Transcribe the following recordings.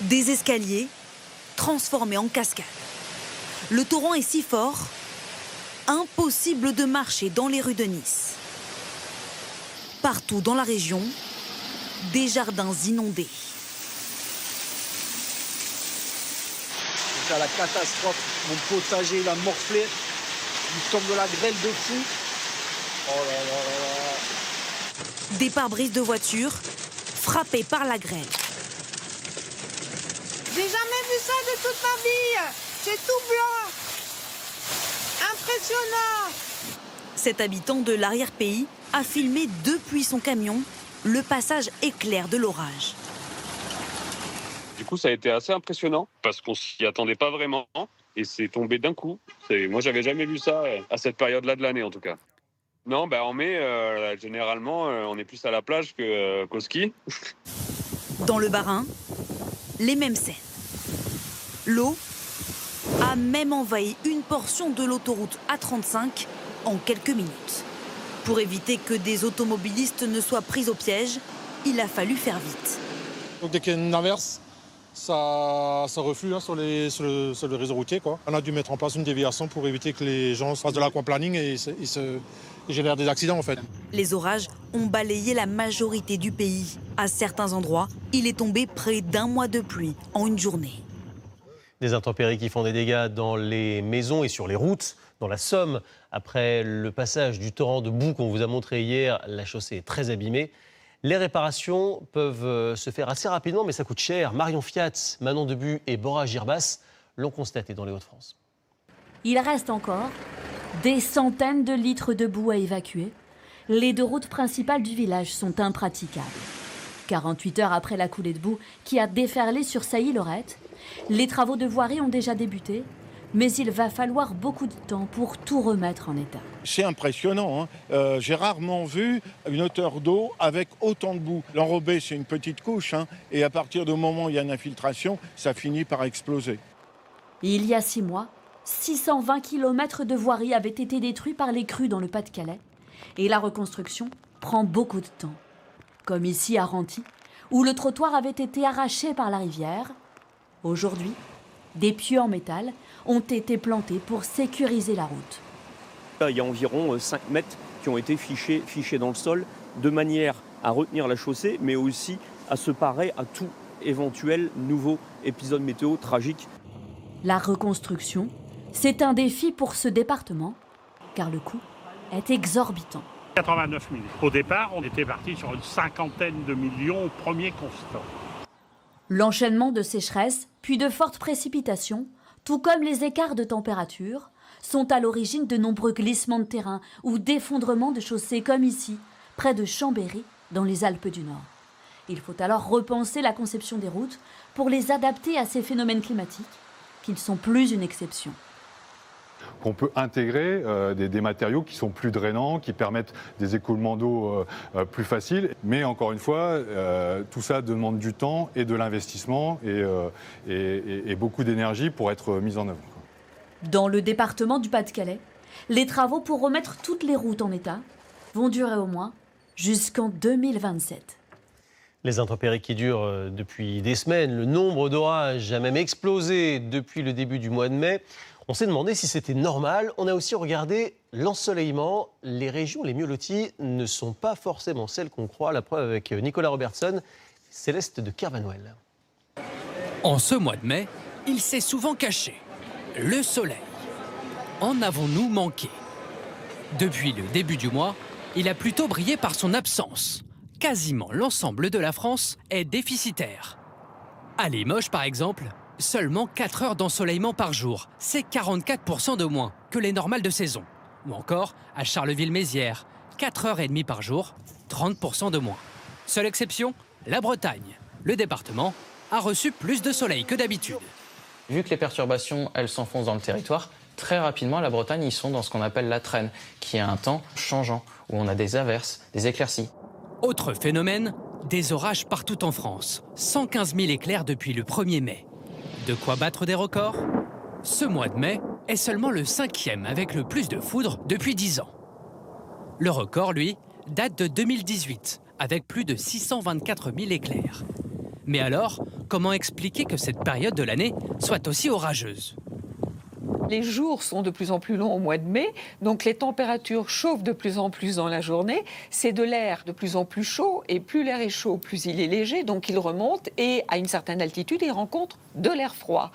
Des escaliers transformés en cascades. Le torrent est si fort, impossible de marcher dans les rues de Nice. Partout dans la région, des jardins inondés. C'est la catastrophe. Mon potager, il a morflé. Il tombe de la grêle de fou. Oh là là là là. Des pare-brises de voitures frappés par la grêle. J'ai jamais vu ça de toute ma vie. C'est tout blanc. Impressionnant. Cet habitant de l'arrière-pays a filmé depuis son camion le passage éclair de l'orage. Du coup, ça a été assez impressionnant parce qu'on s'y attendait pas vraiment et c'est tombé d'un coup. Moi, j'avais jamais vu ça à cette période-là de l'année, en tout cas. Non, en mai, généralement, on est plus à la plage qu'au ski. Dans le Bas-Rhin, les mêmes scènes. L'eau a même envahi une portion de l'autoroute A35 en quelques minutes. Pour éviter que des automobilistes ne soient pris au piège, il a fallu faire vite. Donc dès qu'il y a une averse, ça reflue sur le réseau routier, quoi. On a dû mettre en place une déviation pour éviter que les gens fassent de l'aquaplaning et génèrent des accidents en fait. Les orages ont balayé la majorité du pays. À certains endroits, il est tombé près d'1 mois de pluie en une journée. Des intempéries qui font des dégâts dans les maisons et sur les routes. Dans la Somme, après le passage du torrent de boue qu'on vous a montré hier, la chaussée est très abîmée. Les réparations peuvent se faire assez rapidement, mais ça coûte cher. Marion Fiat, Manon Debu et Bora Girbas l'ont constaté dans les Hauts-de-France. Il reste encore des centaines de litres de boue à évacuer. Les 2 routes principales du village sont impraticables. 48 heures après la coulée de boue qui a déferlé sur Sailly-Lorette, les travaux de voirie ont déjà débuté, mais il va falloir beaucoup de temps pour tout remettre en état. C'est impressionnant, hein. J'ai rarement vu une hauteur d'eau avec autant de boue. L'enrobé, c'est une petite couche, hein, et à partir du moment où il y a une infiltration, ça finit par exploser. Il y a 6 mois, 620 km de voirie avaient été détruits par les crues dans le Pas-de-Calais, et la reconstruction prend beaucoup de temps. Comme ici à Renty, où le trottoir avait été arraché par la rivière. Aujourd'hui, des pieux en métal ont été plantés pour sécuriser la route. Il y a environ 5 mètres qui ont été fichés dans le sol, de manière à retenir la chaussée, mais aussi à se parer à tout éventuel nouveau épisode météo tragique. La reconstruction, c'est un défi pour ce département, car le coût est exorbitant. 89 000. Au départ, on était parti sur une 50aine de millions au premier constat. L'enchaînement de sécheresses, puis de fortes précipitations, tout comme les écarts de température, sont à l'origine de nombreux glissements de terrain ou d'effondrements de chaussées comme ici, près de Chambéry, dans les Alpes du Nord. Il faut alors repenser la conception des routes pour les adapter à ces phénomènes climatiques, qui ne sont plus une exception. Qu'on peut intégrer des matériaux qui sont plus drainants, qui permettent des écoulements d'eau plus faciles. Mais encore une fois, tout ça demande du temps et de l'investissement et beaucoup d'énergie pour être mis en œuvre. Dans le département du Pas-de-Calais, les travaux pour remettre toutes les routes en état vont durer au moins jusqu'en 2027. Les intempéries qui durent depuis des semaines, le nombre d'orages a même explosé depuis le début du mois de mai. On s'est demandé si c'était normal. On a aussi regardé l'ensoleillement. Les régions les mieux loties ne sont pas forcément celles qu'on croit. La preuve avec Nicolas Robertson, Céleste de Kervanouel. En ce mois de mai, il s'est souvent caché. Le soleil. En avons-nous manqué? Depuis le début du mois, il a plutôt brillé par son absence. Quasiment l'ensemble de la France est déficitaire. À Limoges, par exemple, seulement 4 heures d'ensoleillement par jour. C'est 44% de moins que les normales de saison. Ou encore, à Charleville-Mézières, 4h30 par jour, 30% de moins. Seule exception, la Bretagne. Le département a reçu plus de soleil que d'habitude. Vu que les perturbations, elles s'enfoncent dans le territoire, très rapidement, la Bretagne, ils sont dans ce qu'on appelle la traîne, qui est un temps changeant, où on a des averses, des éclaircies. Autre phénomène, des orages partout en France. 115 000 éclairs depuis le 1er mai. De quoi battre des records? Ce mois de mai est seulement le 5e avec le plus de foudre depuis 10 ans. Le record, lui, date de 2018, avec plus de 624 000 éclairs. Mais alors, comment expliquer que cette période de l'année soit aussi orageuse ? Les jours sont de plus en plus longs au mois de mai, donc les températures chauffent de plus en plus dans la journée. C'est de l'air de plus en plus chaud, et plus l'air est chaud, plus il est léger, donc il remonte, et à une certaine altitude, il rencontre de l'air froid.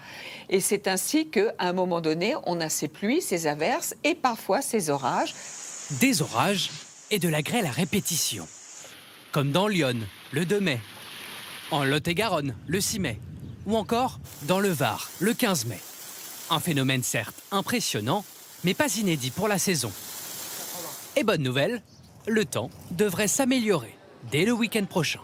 Et c'est ainsi qu'à un moment donné, on a ces pluies, ces averses, et parfois ces orages. Des orages et de la grêle à répétition. Comme dans l'Yonne, le 2 mai, en Lot-et-Garonne, le 6 mai, ou encore dans le Var, le 15 mai. Un phénomène certes impressionnant, mais pas inédit pour la saison. Et bonne nouvelle, le temps devrait s'améliorer dès le week-end prochain.